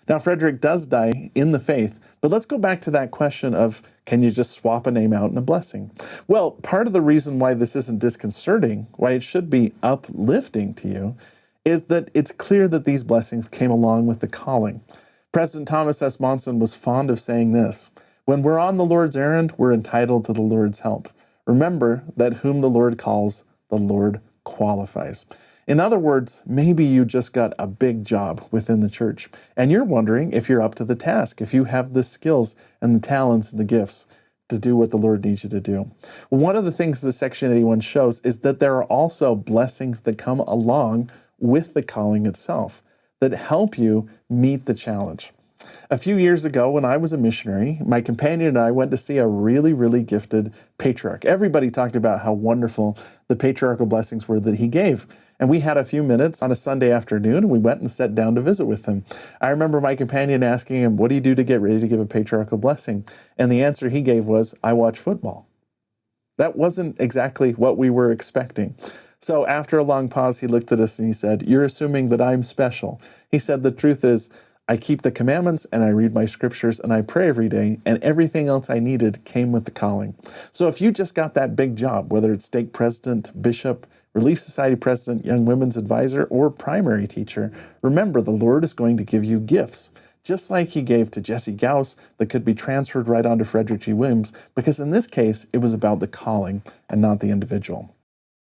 Now, Frederick does die in the faith, but let's go back to that question of, can you just swap a name out in a blessing? Well, part of the reason why this isn't disconcerting, why it should be uplifting to you, is that it's clear that these blessings came along with the calling. President Thomas S. Monson was fond of saying this: when we're on the Lord's errand, we're entitled to the Lord's help. Remember that whom the Lord calls, the Lord qualifies. In other words, maybe you just got a big job within the church, and you're wondering if you're up to the task, if you have the skills and the talents and the gifts to do what the Lord needs you to do. One of the things that Section 81 shows is that there are also blessings that come along with the calling itself that help you meet the challenge. A few years ago, when I was a missionary, my companion and I went to see a really, really gifted patriarch. Everybody talked about how wonderful the patriarchal blessings were that he gave. And we had a few minutes on a Sunday afternoon, and we went and sat down to visit with him. I remember my companion asking him, what do you do to get ready to give a patriarchal blessing? And the answer he gave was, I watch football. That wasn't exactly what we were expecting. So after a long pause, he looked at us and he said, you're assuming that I'm special. He said, the truth is, I keep the commandments and I read my scriptures and I pray every day, and everything else I needed came with the calling. So if you just got that big job, whether it's stake president, bishop, Relief Society president, young women's advisor, or primary teacher, remember the Lord is going to give you gifts, just like he gave to Jesse Gauss that could be transferred right onto Frederick G. Williams, because in this case, it was about the calling and not the individual.